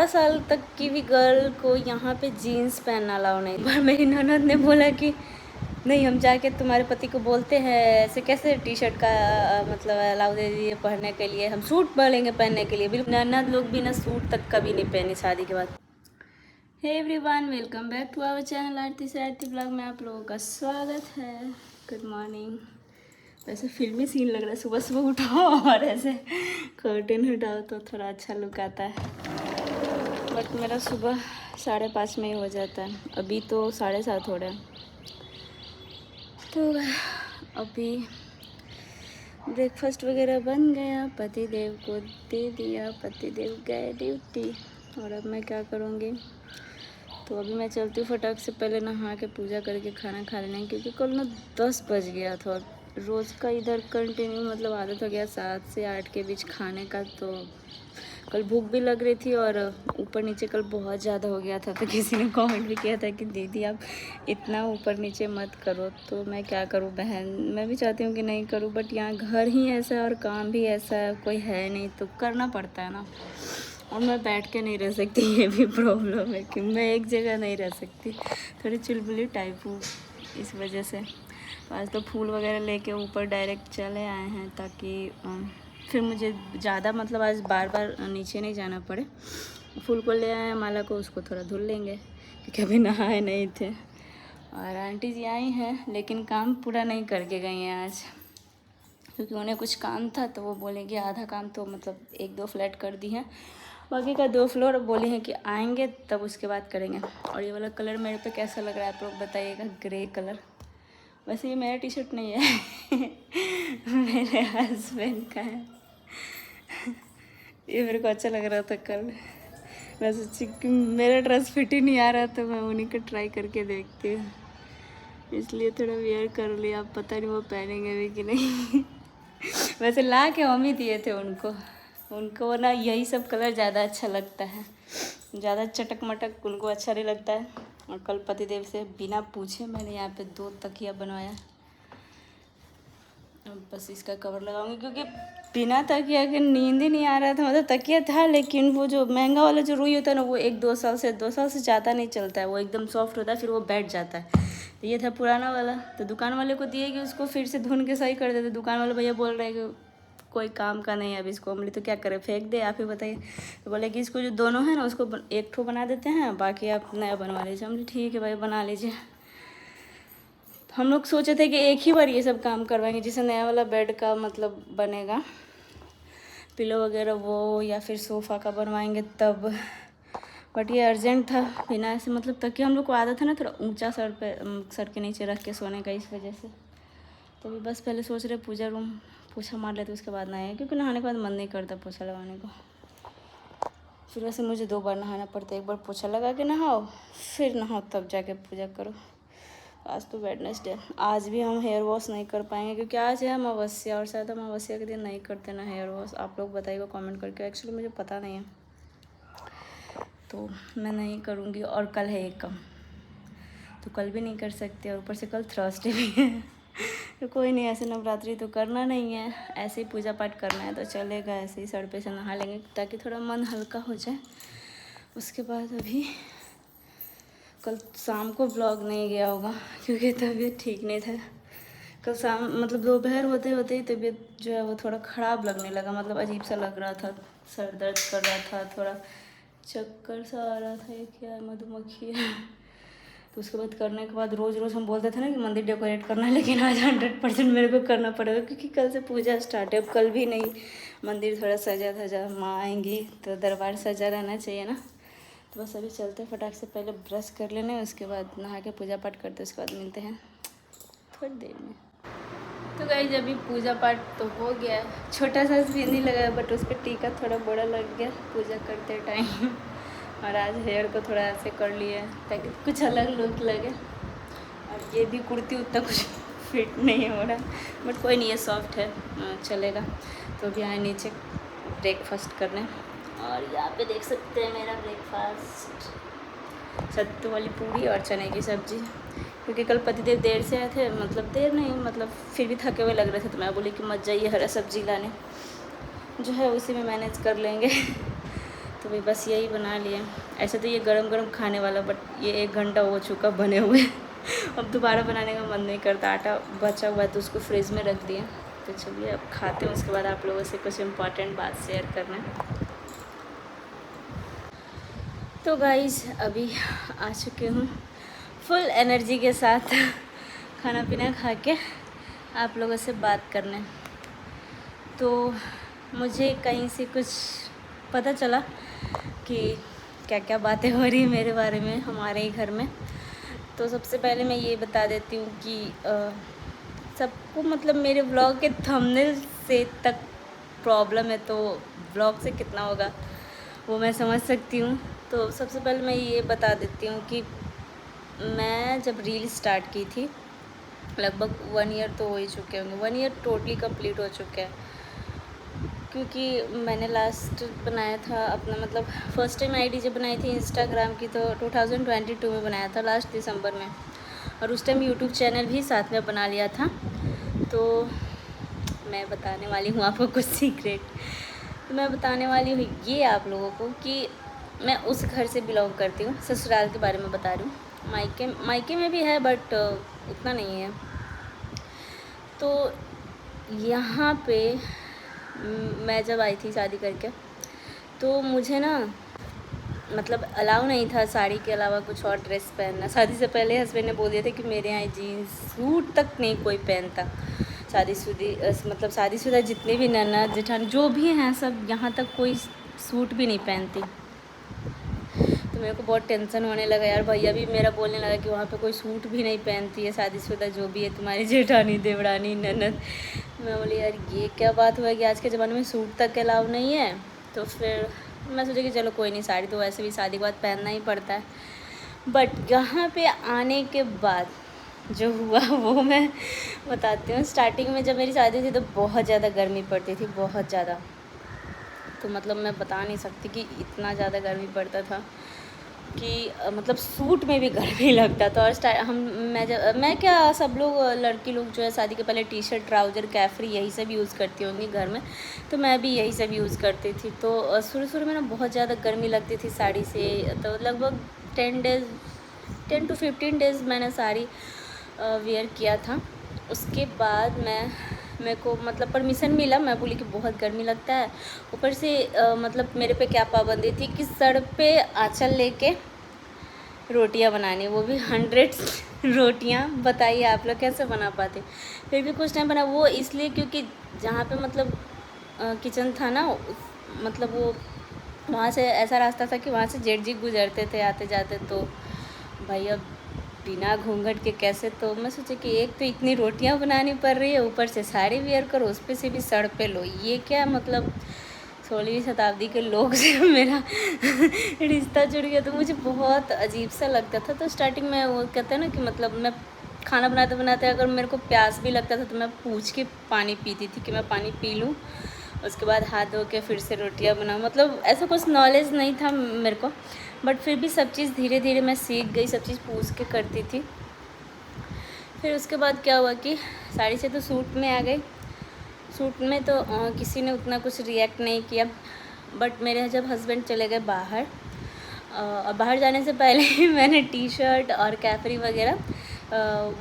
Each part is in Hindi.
18 साल तक की भी गर्ल को यहाँ पे जीन्स पहनना अलाउ नहीं। पर मेरी ननद ने बोला कि नहीं, हम जाके तुम्हारे पति को बोलते हैं ऐसे कैसे टी शर्ट का मतलब अलाउ दे दीजिए पहनने के लिए, हम सूट बोलेंगे पहनने के लिए। बिल्कुल ननद लोग बिना सूट तक कभी नहीं पहनी शादी के बाद। Hey everyone, welcome back to our channel Aarti से आरती ब्लॉग में आप लोगों का स्वागत है। Good morning. वैसे फिल्मी सीन लग रहा है, सुबह सुबह उठाओ और ऐसे कर्टन हटाओ तो थोड़ा अच्छा लुक आता है। बट मेरा सुबह 5:30 में ही हो जाता है। अभी तो 7:30 हो रहा है। तो अभी ब्रेकफास्ट वगैरह बन गया, पति देव को दे दिया, पति देव गए ड्यूटी। और अब मैं क्या करूँगी, तो अभी मैं चलती हूँ फटाक से पहले नहा के पूजा करके खाना खा लेना, क्योंकि कल ना 10 बज गया था। और रोज़ का इधर कंटिन्यू मतलब आदत हो गया 7 से 8 के बीच खाने का। तो कल भूख भी लग रही थी और ऊपर नीचे कल बहुत ज़्यादा हो गया था। तो किसी ने कमेंट भी किया था कि दीदी आप इतना ऊपर नीचे मत करो। तो मैं क्या करूँ बहन, मैं भी चाहती हूँ कि नहीं करूँ, बट यहाँ घर ही ऐसा है और काम भी ऐसा है, कोई है नहीं तो करना पड़ता है ना। और मैं बैठ के नहीं रह सकती, ये भी प्रॉब्लम है कि मैं एक जगह नहीं रह सकती, थोड़ी चुलबुली टाइप हूँ इस वजह से। आज तो फूल वगैरह लेके ऊपर डायरेक्ट चले आए हैं ताकि फिर मुझे ज़्यादा मतलब आज बार बार नीचे नहीं जाना पड़े। फूल को ले आए हैं, माला को उसको थोड़ा धुल लेंगे क्योंकि अभी नहाए नहीं थे। और आंटी जी आई हैं लेकिन काम पूरा नहीं करके गई हैं आज, क्योंकि उन्हें कुछ काम था। तो वो बोलेंगे आधा काम तो मतलब 1-2 फ्लैट कर दी हैं, बाकी का 2 फ्लोर बोले हैं कि आएंगे तब उसके बाद करेंगे। और ये वाला कलर मेरे पे कैसा लग रहा है आप लोग बताइएगा, ग्रे कलर। वैसे ये मेरा टी शर्ट नहीं है मेरे हस्बैंड का है। ये मेरे को अच्छा लग रहा था कल। मैं सोची कि मेरा ड्रेस फिट ही नहीं आ रहा था, मैं उन्हीं का ट्राई करके देखती हूँ, इसलिए थोड़ा वेयर कर लिया। अब पता नहीं वो पहनेंगे भी कि नहीं वैसे ला के हम ही दिए थे उनको ना यही सब कलर ज़्यादा अच्छा लगता है, ज़्यादा चटक मटक उनको अच्छा नहीं लगता है। और कल पतिदेव से बिना पूछे मैंने यहाँ पे 2 तकिया बनवाया। अब बस इसका कवर लगाऊंगी, क्योंकि बिना तकिया के नींद ही नहीं आ रहा था। मतलब तकिया था लेकिन वो जो महंगा वाला जो रुई होता है ना, वो 1-2 साल से ज़्यादा नहीं चलता है, वो एकदम सॉफ्ट होता है, फिर वो बैठ जाता है। तो ये था पुराना वाला, तो दुकान वाले को दिए कि उसको फिर से धुन के सही कर देते। दुकान वाले भैया बोल रहे हैं कि कोई काम का नहीं है अभी इसको। हमले तो क्या करें, फेंक दे, आप ही बताइए। तो बोले कि इसको जो दोनों है ना उसको एक ठो बना देते हैं, बाकी आप नया बनवा लीजिए। हमने ठीक है भाई बना लीजिए। हम लोग सोचे थे कि एक ही बार ये सब काम करवाएंगे, जिससे नया वाला बेड का मतलब बनेगा, पिलो वगैरह वो, या फिर सोफ़ा का बनवाएंगे तब। बट ये अर्जेंट था, बिना ऐसे मतलब तकिया हम लोग को आदत है ना थोड़ा ऊंचा सर के नीचे रख के सोने का, इस वजह से। तो अभी बस पहले सोच रहे पूजा रूम पोछा मार लेते उसके बाद नहाए, क्योंकि नहाने के बाद मन नहीं करता पोछा लगाने को। फिर वैसे मुझे 2 बार नहाना पड़ता है, एक बार पोछा लगा के नहाओ, फिर नहाओ तब जाके पूजा करो। आज तो वेडनेसडे, आज भी हम हेयर वॉश नहीं कर पाएंगे क्योंकि आज है अमावस्या, और शायद अमावस्या के दिन नहीं करते ना हेयर वॉश। आप लोग बताइएगा कमेंट करके, एक्चुअली मुझे पता नहीं है, तो मैं नहीं करूँगी। और कल है एकम, तो कल भी नहीं कर सकते, और ऊपर से कल थर्सडे भी है तो कोई नहीं, ऐसे नवरात्रि तो करना नहीं है, ऐसे ही पूजा पाठ करना है तो चलेगा। ऐसे ही सर पे से नहा लेंगे ताकि थोड़ा मन हल्का हो जाए। उसके बाद अभी कल शाम को ब्लॉग नहीं गया होगा क्योंकि तबीयत ठीक नहीं था। कल शाम मतलब दोपहर होते होते ही तबीयत जो है वो थोड़ा ख़राब लगने लगा, मतलब अजीब सा लग रहा था, सर दर्द कर रहा था, थोड़ा चक्कर सा आ रहा था। ये क्या है, मधुमक्खी है। तो उसके बाद करने के बाद रोज़ रोज़ हम बोलते थे ना कि मंदिर डेकोरेट करना है, लेकिन आज 100% मेरे को करना पड़ेगा क्योंकि कल से पूजा स्टार्ट है। अब कल भी नहीं, मंदिर थोड़ा सजा धजा, माँ आएंगी तो दरबार सजा रहना चाहिए ना। तो बस अभी चलते हैं फटाक से, पहले ब्रश कर लेने, उसके बाद नहा के पूजा पाठ करते, उसके बाद मिलते हैं थोड़ी देर में। तो गाइस अभी पूजा पाठ तो हो गया, छोटा सा बिंदी लगा बट उस पर टीका थोड़ा बड़ा लग गया पूजा करते टाइम। और आज हेयर को थोड़ा ऐसे कर लिया ताकि कुछ अलग लुक लगे। और ये भी कुर्ती उतना कुछ फिट नहीं हो रहा, बट कोई नहीं, ये सॉफ्ट है, चलेगा। तो अभी आए नीचे ब्रेकफास्ट करने, और यहाँ पे देख सकते हैं मेरा ब्रेकफास्ट, सत्तू वाली पूड़ी और चने की सब्ज़ी। क्योंकि कल पतिदेव देर से आए थे, मतलब देर नहीं, मतलब फिर भी थके हुए लग रहे थे, तो मैं बोली कि मत जाइए हरा सब्ज़ी लाने, जो है उसी में मैनेज कर लेंगे तो भाई बस यही बना लिए। ऐसे तो ये गरम गरम खाने वाला, बट ये 1 घंटा हो चुका बने हुए। अब दोबारा बनाने का मन नहीं करता। आटा बचा हुआ है तो उसको फ्रिज में रख दिया। तो चलिए अब खाते हैं, उसके बाद आप लोगों से कुछ इम्पॉर्टेंट बात शेयर करना है। तो गाइस अभी आ चुके हूँ फुल एनर्जी के साथ खाना पीना खा के आप लोगों से बात करने। तो मुझे कहीं से कुछ पता चला कि क्या क्या बातें हो रही हैं मेरे बारे में हमारे ही घर में। तो सबसे पहले मैं ये बता देती हूँ कि सबको मतलब मेरे व्लॉग के थंबनेल से तक प्रॉब्लम है, तो व्लॉग से कितना होगा वो मैं समझ सकती हूँ। तो सबसे पहले मैं ये बता देती हूँ कि मैं जब रील स्टार्ट की थी लगभग 1 ईयर तो हो ही चुके होंगे, 1 ईयर टोटली कंप्लीट हो चुके हैं। क्योंकि मैंने लास्ट बनाया था अपना मतलब फ़र्स्ट टाइम आईडी जब बनाई थी इंस्टाग्राम की तो 2022 में बनाया था, लास्ट दिसंबर में। और उस टाइम यूट्यूब चैनल भी साथ में बना लिया था। तो मैं बताने वाली हूँ आपको कुछ सीक्रेट। तो मैं बताने वाली हूँ ये आप लोगों को कि मैं उस घर से बिलोंग करती हूँ, ससुराल के बारे में बता रही हूँ। मायके में भी है बट उतना नहीं है। तो यहाँ पे मैं जब आई थी शादी करके तो मुझे ना मतलब अलाउ नहीं था साड़ी के अलावा कुछ और ड्रेस पहनना। शादी से पहले हस्बैंड ने बोल दिया था कि मेरे यहाँ जीन्स सूट तक नहीं कोई पहनता। मतलब शादीशुदा जितने भी ननद जेठानी जो भी हैं सब यहाँ तक कोई सूट भी नहीं पहनती। तो मेरे को बहुत टेंशन होने लगा यार। भैया भी मेरा बोलने लगा कि वहाँ पे कोई सूट भी नहीं पहनती है शादीशुदा जो भी है तुम्हारी जेठानी देवरानी ननद। मैं बोली यार ये क्या बात हुआ कि आज के ज़माने में सूट तक अलाउ नहीं है। तो फिर मैं सोची कि चलो कोई नहीं, साड़ी तो वैसे भी शादी के बाद पहनना ही पड़ता है। बट यहाँ पे आने के बाद जो हुआ वो मैं बताती हूँ। स्टार्टिंग में जब मेरी शादी थी तो बहुत ज़्यादा गर्मी पड़ती थी, बहुत ज़्यादा। तो मतलब मैं बता नहीं सकती कि इतना ज़्यादा गर्मी पड़ता था कि मतलब सूट में भी गर्मी लगता था। और मैं क्या सब लोग लड़की लोग जो है शादी के पहले टी शर्ट ट्राउज़र कैफरी यही सब यूज़ करती होंगी घर में, तो मैं भी यही सब यूज़ करती थी। तो शुरू में ना बहुत ज़्यादा गर्मी लगती थी साड़ी से। तो लगभग 10 to 15 डेज़ मैंने साड़ी वेयर किया था। उसके बाद मेरे को मतलब परमिशन मिला। मैं बोली कि बहुत गर्मी लगता है। ऊपर से मतलब मेरे पे क्या पाबंदी थी कि सर पे आँचल लेके रोटियां बनानी, वो भी 100 रोटियां। बताइए आप लोग कैसे बना पाते। फिर भी कुछ टाइम बना, वो इसलिए क्योंकि जहाँ पे मतलब किचन था ना मतलब वो वहाँ से ऐसा रास्ता था कि वहाँ से जेठ जी गुजरते थे आते जाते। तो भाई अब बिना घूंघट के कैसे। तो मैं सोची कि एक तो इतनी रोटियां बनानी पड़ रही है, ऊपर से साड़ी वेयर करो, उस पर से भी सर पे लो, ये क्या मतलब 16वीं शताब्दी के लोग से मेरा रिश्ता जुड़ गया। तो मुझे बहुत अजीब सा लगता था। तो स्टार्टिंग में वो कहते हैं ना कि मतलब मैं खाना बनाते बनाते अगर मेरे को प्यास भी लगता था तो मैं पूछ के पानी पीती थी कि मैं पानी पी लूँ, उसके बाद हाथ धो के फिर से रोटियां बनाऊँ। मतलब ऐसा कुछ नॉलेज नहीं था मेरे को, बट फिर भी सब चीज़ धीरे धीरे मैं सीख गई, सब चीज़ पूछ के करती थी। फिर उसके बाद क्या हुआ कि साड़ी से तो सूट में आ गई। सूट में तो किसी ने उतना कुछ रिएक्ट नहीं किया। बट मेरे जब हस्बैंड चले गए बाहर, और बाहर जाने से पहले ही मैंने टी शर्ट और कैफरी वगैरह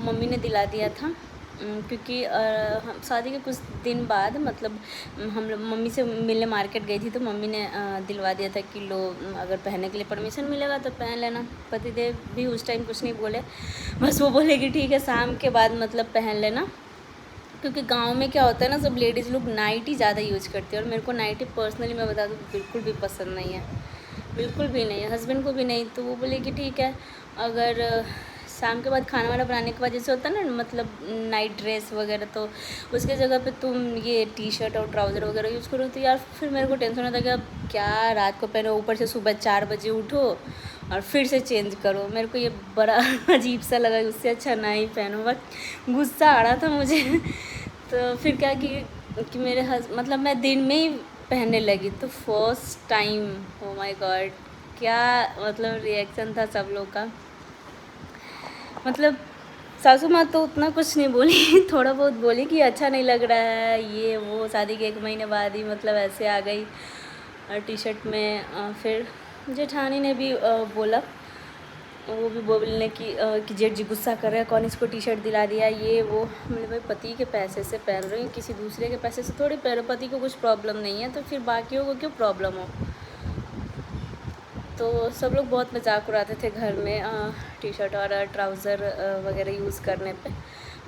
मम्मी ने दिला दिया था। क्योंकि हम शादी के कुछ दिन बाद मतलब हम लोग मम्मी से मिलने मार्केट गई थी तो मम्मी ने दिलवा दिया था कि लो अगर पहनने के लिए परमिशन मिलेगा तो पहन लेना। पतिदेव भी उस टाइम कुछ नहीं बोले, बस वो बोले कि ठीक है शाम के बाद मतलब पहन लेना। क्योंकि गांव में क्या होता है ना, सब लेडीज़ लोग नाइटी ज़्यादा यूज़ करती है और मेरे को नाइटी पर्सनली मैं बता दूँ बिल्कुल भी पसंद नहीं है, बिल्कुल भी नहीं है, हस्बैंड को भी नहीं। तो वो बोले कि ठीक है अगर शाम के बाद खाना वाना बनाने के बाद जैसे होता है ना मतलब नाइट ड्रेस वगैरह, तो उसके जगह पे तुम ये टी शर्ट और ट्राउज़र वगैरह यूज़ करो। तो यार फिर मेरे को टेंशन होता कि अब क्या रात को पहनो, ऊपर से सुबह 4 बजे उठो और फिर से चेंज करो। मेरे को ये बड़ा अजीब सा लगा, उससे अच्छा ना ही पहनो, बट गुस्सा आ रहा था मुझे। तो फिर क्या कि मेरे मतलब मैं दिन में ही पहनने लगी। तो first time oh my God क्या मतलब रिएक्शन था सब लोग का। मतलब सासू माँ तो उतना कुछ नहीं बोली, थोड़ा बहुत बोली कि अच्छा नहीं लग रहा है ये वो। शादी के 1 महीने बाद ही मतलब ऐसे आ गई। और टी शर्ट में फिर जेठानी ने भी बोला, वो भी बोलने कि जेठ जी गुस्सा कर रहे हैं, कौन इसको टी शर्ट दिला दिया, ये वो। मैंने भाई पति के पैसे से पहन रही हूँ, किसी दूसरे के पैसे से थोड़ी पहन रही हूँ, पति को कुछ प्रॉब्लम नहीं है तो फिर बाकियों को क्यों प्रॉब्लम हो। तो सब लोग बहुत मजाक उड़ाते थे घर में टी शर्ट और ट्राउज़र वगैरह यूज़ करने पे,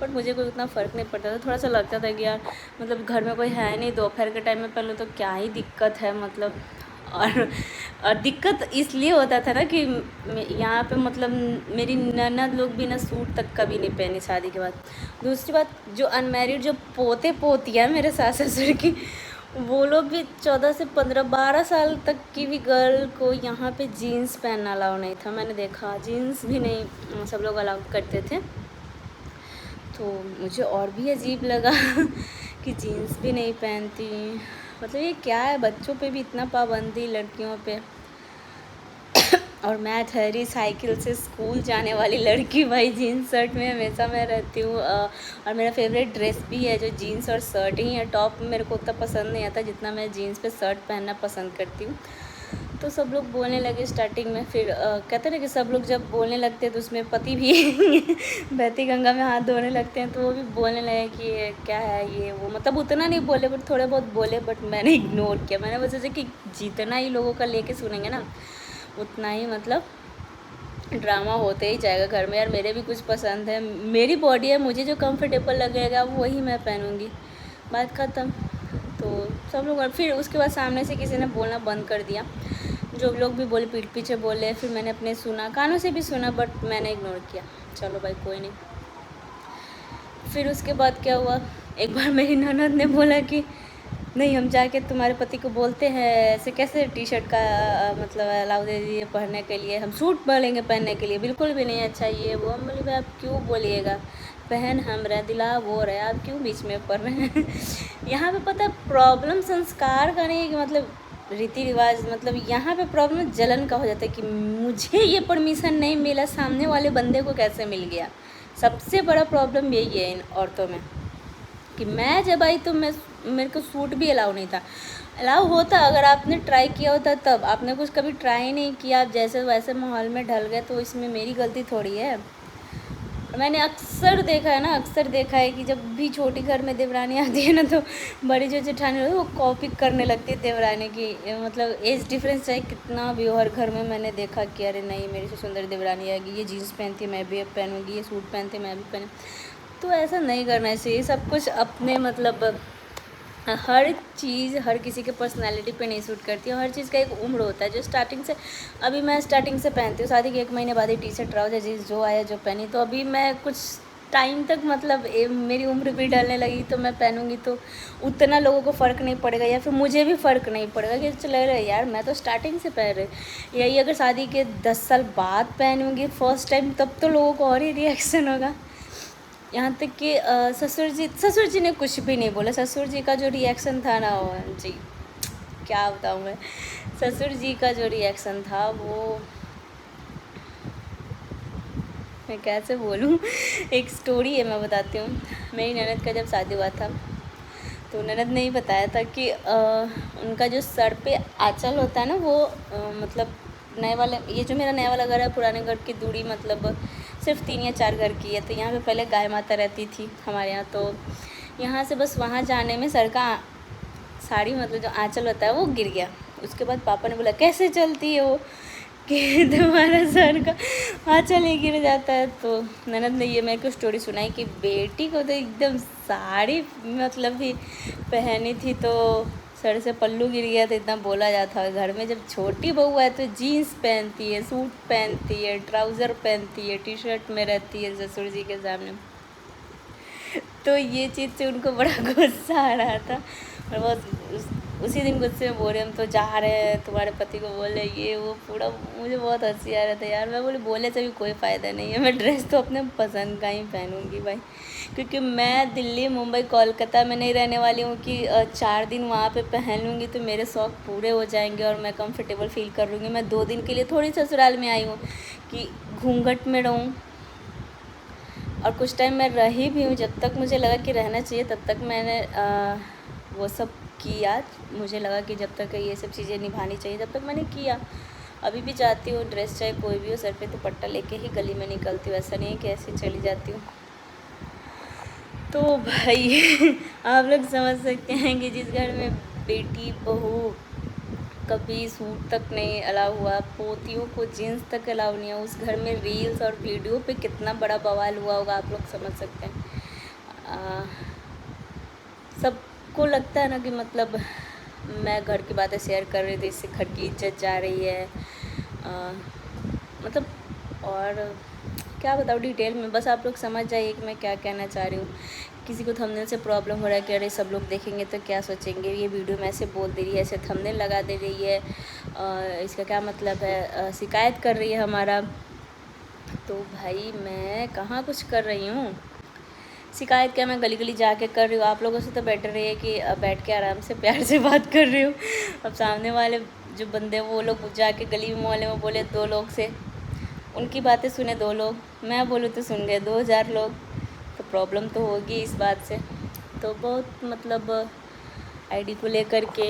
बट मुझे कोई उतना फ़र्क नहीं पड़ता था। थोड़ा सा लगता था कि यार मतलब घर में कोई है नहीं, दोपहर के टाइम में पहनूँ तो क्या ही दिक्कत है मतलब। और दिक्कत इसलिए होता था ना कि यहाँ पे मतलब मेरी ननद लोग भी ना सूट तक कभी नहीं पहनी शादी के बाद। दूसरी बात, जो अनमैरिड जो पोते पोतियाँ मेरे सास ससुर की, वो लोग भी 14 से 15-12 साल तक की भी गर्ल को यहाँ पे जीन्स पहनना अलाउ नहीं था। मैंने देखा जीन्स भी नहीं सब लोग अलाउ करते थे, तो मुझे और भी अजीब लगा कि जीन्स भी नहीं पहनती। मतलब ये क्या है, बच्चों पे भी इतना पाबंदी, लड़कियों पे। और मैं ठहरी साइकिल से स्कूल जाने वाली लड़की, भाई जीन्स शर्ट में हमेशा मैं रहती हूँ। और मेरा फेवरेट ड्रेस भी है जो जीन्स और शर्ट ही है। टॉप मेरे को उतना पसंद नहीं आता जितना मैं जीन्स पे शर्ट पहनना पसंद करती हूँ। तो सब लोग बोलने लगे स्टार्टिंग में, फिर कहते हैं ना कि सब लोग जब बोलने लगते हैं तो उसमें पति भी बहती गंगा में हाथ धोने लगते हैं, तो वो भी बोलने लगे कि ये क्या है ये वो। मतलब उतना नहीं बोले बट थोड़े बहुत बोले, बट मैंने इग्नोर किया। मैंने बस सोचा कि जितना ही लोगों का लेके सुनेंगे ना उतना ही मतलब ड्रामा होते ही जाएगा घर में। यार मेरे भी कुछ पसंद है, मेरी बॉडी है, मुझे जो कंफर्टेबल लगेगा वही मैं पहनूंगी, बात ख़त्म। तो सब लोग, और फिर उसके बाद सामने से किसी ने बोलना बंद कर दिया। जो लोग भी बोले पीठ पीछे बोले, फिर मैंने अपने सुना, कानों से भी सुना, बट मैंने इग्नोर किया, चलो भाई कोई नहीं। फिर उसके बाद क्या हुआ, एक बार मेरी ननद ने बोला कि नहीं हम जाके तुम्हारे पति को बोलते हैं, ऐसे कैसे टी शर्ट का मतलब अलाउ दे दीजिए पहनने के लिए, हम सूट बोलेंगे पहनने के लिए, बिल्कुल भी नहीं अच्छा ये वो। हम बोले भाई आप क्यों बोलिएगा, पहन हम रहे, दिला वो रहे, आप क्यों बीच में पढ़ रहे हैं। यहाँ पे पता है प्रॉब्लम संस्कार का नहीं है कि मतलब रीति रिवाज, मतलब यहाँ पे प्रॉब्लम जलन का हो जाता है कि मुझे ये परमिशन नहीं मिला, सामने वाले बंदे को कैसे मिल गया। सबसे बड़ा प्रॉब्लम यही है इन औरतों में कि मैं जब आई तो मेरे को सूट भी अलाउ नहीं था। अलाउ होता अगर आपने ट्राई किया होता, तब आपने कुछ कभी ट्राई नहीं किया, आप जैसे वैसे माहौल में ढल गए, तो इसमें मेरी गलती थोड़ी है। मैंने अक्सर देखा है ना, अक्सर देखा है कि जब भी छोटी घर में देवरानी आती है ना, तो बड़ी जो जेठानी होती है वो कॉपी करने लगती है देवरानी की। मतलब एज डिफरेंस चाहे कितना भी हो, हर घर में मैंने देखा कि अरे नहीं मेरी से सुंदर देवरानी आएगी, ये जीन्स पहनती है मैं भी अब पहनूंगी, ये सूट पहनती है मैं भी पहनूँ। तो ऐसा नहीं करना चाहिए। सब कुछ अपने मतलब हर चीज़ हर किसी के पर्सनालिटी पे नहीं सूट करती है। हर चीज़ का एक उम्र होता है। जो स्टार्टिंग से, अभी मैं स्टार्टिंग से पहनती हूँ, शादी के 1 महीने बाद ही टी शर्ट ट्राउजर जीन्स जो आया जो पहनी, तो अभी मैं कुछ टाइम तक मतलब मेरी उम्र भी ढलने लगी, तो मैं पहनूंगी तो उतना लोगों को फ़र्क नहीं पड़ेगा, या फिर मुझे भी फ़र्क नहीं पड़ेगा कि चले रहे यार मैं तो स्टार्टिंग से पहन रही। यही अगर शादी के 10 साल बाद पहनूंगी फर्स्ट टाइम, तब तो लोगों को और ही रिएक्शन होगा। यहाँ तक कि ससुर जी ने कुछ भी नहीं बोला। ससुर जी का जो रिएक्शन था ना, वो जी क्या बताऊँ मैं, ससुर जी का जो रिएक्शन था वो मैं कैसे बोलूँ। एक स्टोरी है मैं बताती हूँ। मेरी ननद का जब शादी हुआ था तो ननद ने ही बताया था कि उनका जो सर पे आंचल होता है ना, वो मतलब नए वाले, ये जो मेरा नया वाला घर है, पुराने घर की दूरी मतलब सिर्फ 3 या 4 घर की है। तो यहाँ पे पहले गाय माता रहती थी हमारे यहाँ, तो यहाँ से बस वहाँ जाने में सर का साड़ी मतलब जो आंचल होता है वो गिर गया। उसके बाद पापा ने बोला कैसे चलती है वो कि तुम्हारा सर का आंचल ही गिर जाता है। तो ननद ने ये मेरे को स्टोरी सुनाई कि बेटी को तो एकदम साड़ी मतलब भी पहनी थी तो सर से पल्लू गिर गया, तो इतना बोला जाता है घर में। जब छोटी बहू है तो जीन्स पहनती है, सूट पहनती है, ट्राउज़र पहनती है, टी शर्ट में रहती है ससुर जी के सामने। तो ये चीज़ से उनको बड़ा गुस्सा आ रहा था। और वो उसी दिन गुस्से में बोल रहे हम तो जा रहे हैं तुम्हारे पति को बोले ये वो, पूरा मुझे बहुत हंसी आ रहा था यार। मैं बोली बोले से भी कोई फ़ायदा नहीं है, मैं ड्रेस तो अपने पसंद का ही पहनूंगी भाई, क्योंकि मैं दिल्ली मुंबई कोलकाता में नहीं रहने वाली हूँ कि 4 दिन वहाँ पे पहन लूँगी तो मेरे शौक़ पूरे हो जाएंगे और मैं कंफर्टेबल फील कर लूँगी। मैं 2 दिन के लिए थोड़ी ससुराल में आई हूँ कि घूंघट में रहूँ, और कुछ टाइम मैं रही भी हूँ। जब तक मुझे लगा कि रहना चाहिए तब तक मैंने वो सब किया। मुझे लगा कि जब तक ये सब चीज़ें निभानी चाहिए तब तक मैंने किया। अभी भी जाती हूँ, ड्रेस चाहे कोई भी हो, सर पे दुपट्टा लेके ही गली में निकलती हूँ, ऐसा नहीं है कि ऐसे चली जाती हूँ। तो भाई आप लोग समझ सकते हैं कि जिस घर में बेटी बहू कभी सूट तक नहीं अलाउ हुआ, पोतियों को जीन्स तक अलाउ नहीं है, उस घर में रील्स और वीडियो पे कितना बड़ा बवाल हुआ होगा, आप लोग समझ सकते हैं। सबको लगता है ना कि मतलब मैं घर की बातें शेयर कर रही थी, इससे घर की इज्जत जा रही है। मतलब और क्या बताऊँ डिटेल में, बस आप लोग समझ जाइए कि मैं क्या कहना चाह रही हूँ। किसी को थंबनेल से प्रॉब्लम हो रहा है कि अरे सब लोग देखेंगे तो क्या सोचेंगे, ये वीडियो में ऐसे बोल दे रही है, ऐसे थंबनेल लगा दे रही है, इसका क्या मतलब है, शिकायत कर रही है हमारा। तो भाई मैं कहाँ कुछ कर रही हूँ, शिकायत क्या, मैं गली गली जाके कर रही हूँ। आप लोगों से तो बेटर है कि बैठ के आराम से प्यार से बात कर रही हूँ। अब सामने वाले जो बंदे वो लोग जाके गली मोहल्ले में बोले 2 लोग से, उनकी बातें सुने 2 लोग, मैं बोलूँ तो सुन गए 2000 लोग, तो प्रॉब्लम तो होगी इस बात से। तो बहुत मतलब आईडी को लेकर के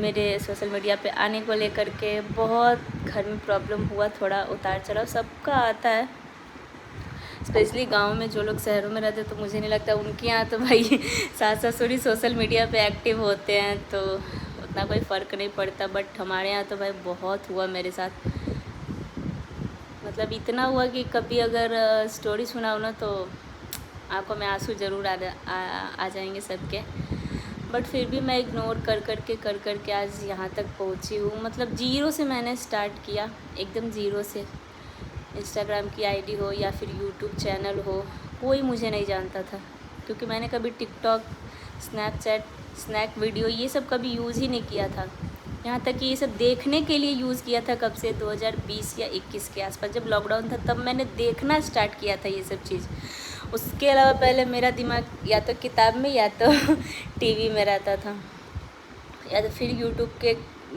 मेरे सोशल मीडिया पे आने को लेकर के बहुत घर में प्रॉब्लम हुआ, थोड़ा उतार चढ़ाव सबका आता है, स्पेशली गांव में। जो लोग शहरों में रहते तो मुझे नहीं लगता उनके यहाँ तो भाई सास ससुर ही सोशल मीडिया पे एक्टिव होते हैं तो उतना कोई फ़र्क नहीं पड़ता, बट हमारे यहाँ तो भाई बहुत हुआ मेरे साथ। मतलब इतना हुआ कि कभी अगर स्टोरी सुनाऊँ ना तो आंखों में आंसू ज़रूर आ जाएंगे सबके, बट फिर भी मैं इग्नोर कर के आज यहाँ तक पहुँची हूँ। मतलब ज़ीरो से मैंने स्टार्ट किया, एकदम ज़ीरो से। इंस्टाग्राम की आईडी हो या फिर यूट्यूब चैनल हो, कोई मुझे नहीं जानता था, क्योंकि मैंने कभी टिकटॉक, स्नैपचैट, स्नैक वीडियो ये सब कभी यूज़ ही नहीं किया था। यहाँ तक कि ये सब देखने के लिए यूज़ किया था कब से, 2020 या 21 के आसपास जब लॉकडाउन था, तब मैंने देखना स्टार्ट किया था ये सब चीज़। उसके अलावा पहले मेरा दिमाग या तो किताब में या तो टीवी में रहता था, या तो फिर यूट्यूब के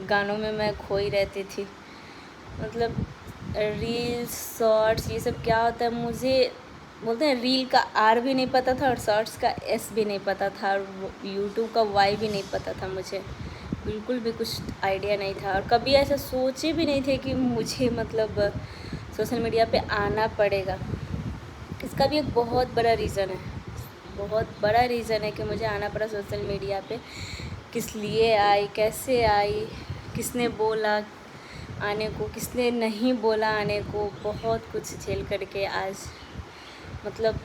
गानों में मैं खोई रहती थी। मतलब रील्स, शॉर्ट्स ये सब क्या होता है, मुझे बोलते हैं रील का आर भी नहीं पता था और शॉर्ट्स का एस भी नहीं पता था और यूट्यूब का वाई भी नहीं पता था, मुझे बिल्कुल भी कुछ आइडिया नहीं था। और कभी ऐसा सोचे भी नहीं थे कि मुझे मतलब सोशल मीडिया पे आना पड़ेगा। इसका भी एक बहुत बड़ा रीज़न है, बहुत बड़ा रीज़न है कि मुझे आना पड़ा सोशल मीडिया पे। किस लिए आई, कैसे आई, किसने बोला आने को, किसने नहीं बोला आने को, बहुत कुछ झेल करके आज मतलब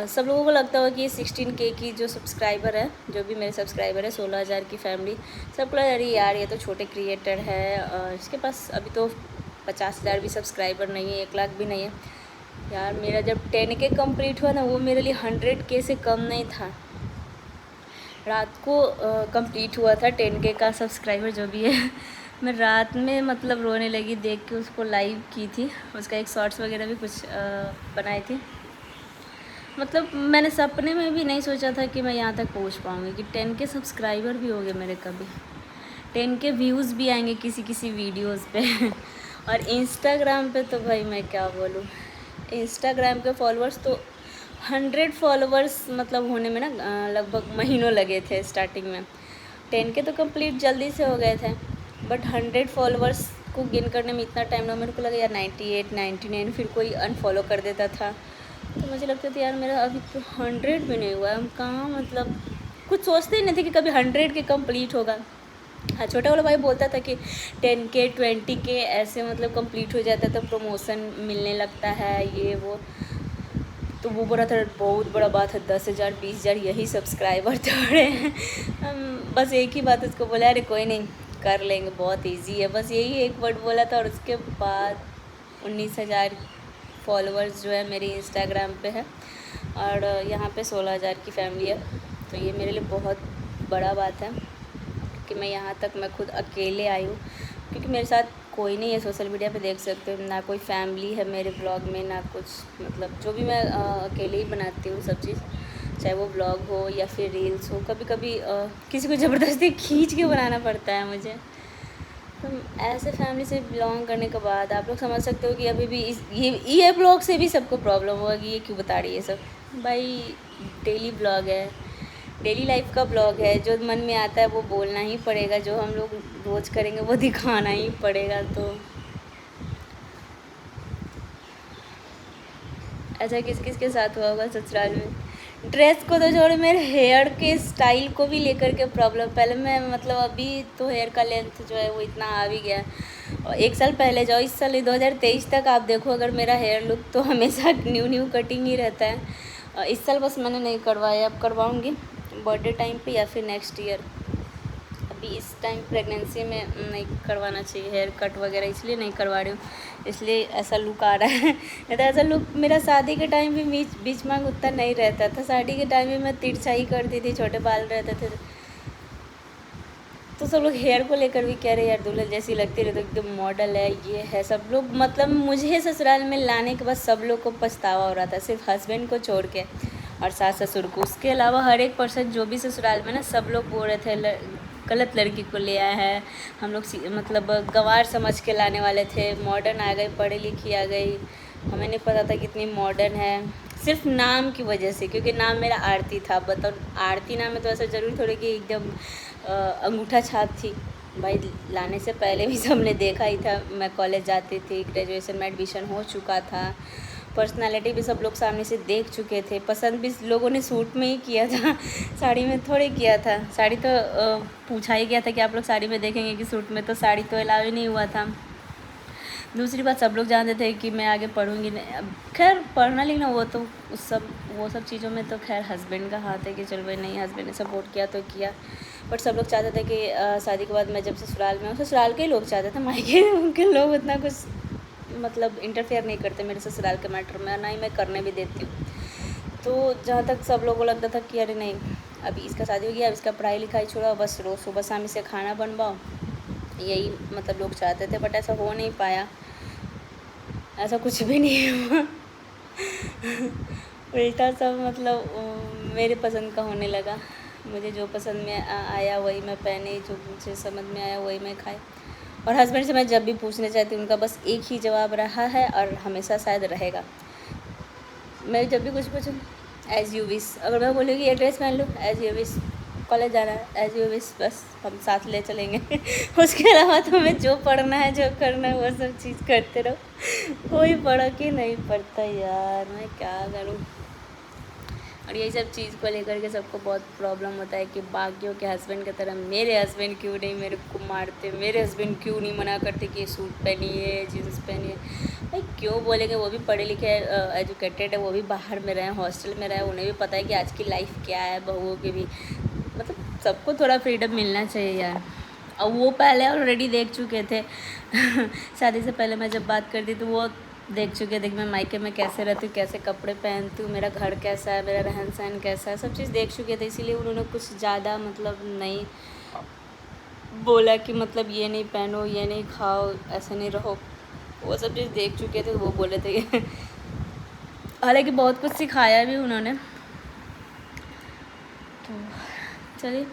सब लोगों को लगता होगा कि ये 16K की जो सब्सक्राइबर है, जो भी मेरे सब्सक्राइबर है, 16,000 की फैमिली, सबको लगा अरे यार ये तो छोटे क्रिएटर है, इसके पास अभी तो 50,000 भी सब्सक्राइबर नहीं है, 1 लाख भी नहीं है। यार मेरा जब 10K कंप्लीट हुआ ना, वो मेरे लिए 100K से कम नहीं था। रात को कंप्लीट हुआ था 10K का सब्सक्राइबर जो भी है। मैं रात में मतलब रोने लगी देख के, उसको लाइव की थी, उसका एक शॉर्ट्स वगैरह भी कुछ बनाई थी। मतलब मैंने सपने में भी नहीं सोचा था कि मैं यहाँ तक पहुँच पाऊँगी कि 10K सब्सक्राइबर भी हो गए मेरे, कभी 10K व्यूज़ भी आएंगे किसी किसी वीडियोज़ पे। और इंस्टाग्राम पे तो भाई मैं क्या बोलूँ, इंस्टाग्राम के फॉलोअर्स तो 100 फॉलोअर्स मतलब होने में ना लगभग महीनों लगे थे स्टार्टिंग में। 10K तो कंप्लीट जल्दी से हो गए थे, बट 100 फॉलोअर्स को गेन करने में इतना टाइम ना, मेरे को लगा यार 98, 99, फिर कोई अनफॉलो कर देता था, तो मुझे लगता था यार मेरा अभी तो 100 भी नहीं हुआ है, हम कहाँ मतलब कुछ सोचते ही नहीं थे कि कभी 100 के कंप्लीट होगा। हाँ, छोटा वाला भाई बोलता था कि 10K 20K ऐसे मतलब कंप्लीट हो जाता था, प्रमोशन मिलने लगता है ये वो, तो वो बोला था बहुत बड़ा बात है, 10,000 20,000 यही सब्सक्राइबर थोड़े हैं। हम बस एक ही बात उसको बोला, अरे कोई नहीं कर लेंगे, बहुत इजी है, बस यही एक वर्ड बोला था। और उसके बाद 19,000 फॉलोअर्स जो है मेरी इंस्टाग्राम पे है, और यहाँ पे 16,000 की फैमिली है। तो ये मेरे लिए बहुत बड़ा बात है कि मैं यहाँ तक मैं खुद अकेले आई हूँ, क्योंकि मेरे साथ कोई नहीं है। सोशल मीडिया पे देख सकते हो ना कोई फैमिली है मेरे ब्लॉग में, ना कुछ, मतलब जो भी मैं अकेले ही बनाती हूँ सब चीज़, चाहे वो ब्लॉग हो या फिर रील्स हो। कभी कभी किसी को ज़बरदस्ती खींच के बनाना पड़ता है मुझे। तो ऐसे फैमिली से बिलोंग करने के बाद आप लोग समझ सकते हो कि अभी भी ये ब्लॉग से भी सबको प्रॉब्लम होगा कि ये क्यों बता रही है सब। भाई डेली ब्लॉग है, डेली लाइफ का ब्लॉग है, जो मन में आता है वो बोलना ही पड़ेगा, जो हम लोग रोज़ करेंगे वो दिखाना ही पड़ेगा। तो ऐसा किस किस के साथ हुआ होगा ससुराल में। ड्रेस को तो छोड़ो, मेरे हेयर के स्टाइल को भी लेकर के प्रॉब्लम। पहले मैं मतलब अभी तो हेयर का लेंथ जो है वो इतना आ भी गया, और 1 साल पहले जाओ, इस साल 2023 तक आप देखो अगर मेरा हेयर लुक तो हमेशा न्यू कटिंग ही रहता है। इस साल बस मैंने नहीं करवाया, अब करवाऊँगी बर्थडे टाइम पे या फिर नेक्स्ट ईयर। अभी इस टाइम प्रेगनेंसी में नहीं करवाना चाहिए हेयर कट वगैरह, इसलिए नहीं करवा रही हूँ, इसलिए ऐसा लुक आ रहा है। नहीं तो ऐसा लुक मेरा शादी के टाइम भी बीच में उतना नहीं रहता था। शादी के टाइम में मैं तिरछा ही करती थी, छोटे बाल रहते थे, तो सब लोग हेयर को लेकर भी कह रहे यार दुल्हन जैसी लगती रही, तो एकदम मॉडल है, ये है। सब लोग मतलब मुझे ससुराल में लाने के बाद सब लोग को पछतावा हो रहा था, सिर्फ हस्बैंड को छोड़ के और सास ससुर को। उसके अलावा हर एक पर्सन जो भी ससुराल में ना, सब लोग बोल रहे थे गलत लड़की को ले आया है, हम लोग मतलब गंवार समझ के लाने वाले थे, मॉडर्न आ गई, पढ़ी लिखी आ गई। हमें नहीं पता था कितनी मॉडर्न है, सिर्फ नाम की वजह से, क्योंकि नाम मेरा आरती था। बताओ, आरती नाम है तो ऐसा ज़रूरी थोड़ी कि एकदम अंगूठा छाप थी। भाई लाने से पहले भी सबने देखा ही था, मैं कॉलेज जाती थी, ग्रेजुएशन में एडमिशन हो चुका था, पर्सनालिटी भी सब लोग सामने से देख चुके थे, पसंद भी लोगों ने सूट में ही किया था, साड़ी में थोड़े किया था। साड़ी तो पूछा ही गया था कि आप लोग साड़ी में देखेंगे कि सूट में, तो साड़ी तो अलाउ ही नहीं हुआ था। दूसरी बात, सब लोग जानते थे कि मैं आगे पढ़ूंगी नहीं। अब खैर पढ़ना लिखना वो तो वो सब चीज़ों में तो खैर हस्बैंड का हाथ है कि चल भाई, नहीं हस्बैंड ने सपोर्ट किया तो किया। बट सब लोग चाहते थे कि शादी के बाद मैं जब ससुराल में हूँ, ससुराल के लोग चाहते थे, मायके उनके लोग उतना कुछ मतलब इंटरफेयर नहीं करते मेरे ससुराल के मैटर में, ना ही मैं करने भी देती हूँ। तो जहाँ तक सब लोगों को लगता था कि अरे नहीं, अभी इसका शादी हो गया, अब इसका पढ़ाई लिखाई छोड़ा, बस रोज़ सुबह शाम इसे खाना बनवाओ, यही मतलब लोग चाहते थे। बट ऐसा हो नहीं पाया, ऐसा कुछ भी नहीं हुआ। उल्टा सब मतलब मेरे पसंद का होने लगा। मुझे जो पसंद में आया वही मैं पहने, जो मुझे समझ में आया वही मैं खाए। और हस्बैंड से मैं जब भी पूछना चाहती हूँ, उनका बस एक ही जवाब रहा है और हमेशा शायद रहेगा। मैं जब भी कुछ पूछूँ, एज़ यू विश। अगर मैं बोलूँगी ये ड्रेस पहन लो, एज़ यू विश। कॉलेज जाना है, एज़ यू विश, बस हम साथ ले चलेंगे। उसके अलावा तो हमें जो पढ़ना है, जो करना है, वो सब चीज़ करते रहो। कोई पढ़ा कि नहीं पढ़ता यार, मैं क्या करूँ। और यही सब चीज़ को लेकर के सबको बहुत प्रॉब्लम होता है कि बाकियों के हस्बैंड की तरह मेरे हस्बैंड क्यों नहीं मेरे को मारते, मेरे हस्बैंड क्यों नहीं मना करते कि सूट पहनिए, जीन्स पहनिए। भाई क्यों बोलेंगे, वो भी पढ़े लिखे एजुकेटेड है, वो भी बाहर में रहे, हॉस्टल में रहे, उन्हें भी पता है कि आज की लाइफ क्या है, बहुओं की भी। मतलब सबको थोड़ा फ्रीडम मिलना चाहिए यार। और वो पहले ऑलरेडी देख चुके थे। शादी से पहले मैं जब बात करती तो वो देख चुके थे कि मैं मायके में कैसे रहती हूँ, कैसे कपड़े पहनती हूँ, मेरा घर कैसा है, मेरा रहन सहन कैसा है, सब चीज़ देख चुके थे। इसीलिए उन्होंने कुछ ज़्यादा मतलब नहीं बोला कि मतलब ये नहीं पहनो, ये नहीं खाओ, ऐसे नहीं रहो। वो सब चीज़ देख चुके थे, वो बोले थे। हालांकि बहुत कुछ सिखाया भी उन्होंने। तो चलिए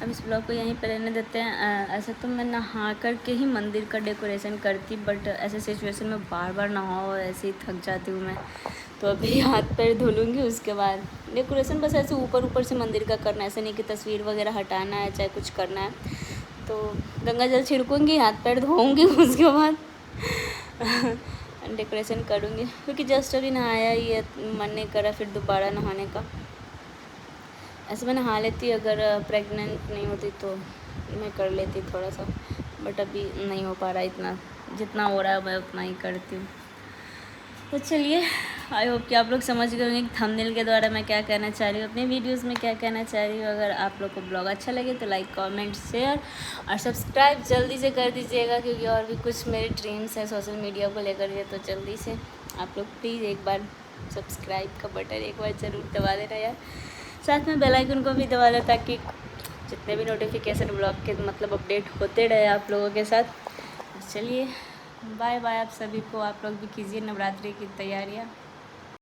अब इस ब्लॉग को यहीं पर रहने देते हैं। ऐसे तो मैं नहा कर के ही मंदिर का डेकोरेशन करती, बट ऐसे सिचुएशन में बार बार नहाओ, ऐसे ही थक जाती हूँ मैं। तो अभी हाथ पैर धुलूँगी, उसके बाद डेकोरेशन बस ऐसे ऊपर ऊपर से मंदिर का करना है, ऐसे नहीं कि तस्वीर वगैरह हटाना है, चाहे कुछ करना है। तो गंगा जल छिड़कूँगी, हाथ पैर धोऊँगी, उसके बाद डेकोरेशन करूँगी, क्योंकि जस्ट अभी नहाया ही है, मन नहीं करा फिर दोबारा नहाने का। ऐसे मैं नहा लेती, अगर प्रेग्नेंट नहीं होती तो मैं कर लेती थोड़ा सा, बट अभी नहीं हो पा रहा इतना, जितना हो रहा है मैं उतना ही करती हूँ। तो चलिए, आई होप कि आप लोग समझ गए होंगे थंबनेल के द्वारा मैं क्या कहना चाह रही हूँ, अपने वीडियोस में क्या कहना चाह रही हूँ। अगर आप लोग को ब्लॉग अच्छा लगे तो लाइक, कमेंट, शेयर और सब्सक्राइब जल्दी से कर दीजिएगा, क्योंकि और भी कुछ मेरे ड्रीम्स है सोशल मीडिया को लेकर के। तो जल्दी से आप लोग प्लीज़ एक बार सब्सक्राइब का बटन एक बार ज़रूर दबा देना यार, साथ में बेल आइकन को भी दबा लें, ताकि जितने भी नोटिफिकेशन ब्लॉग के मतलब अपडेट होते रहे आप लोगों के साथ। चलिए बाय बाय आप सभी को। आप लोग भी कीजिए नवरात्रि की तैयारियाँ।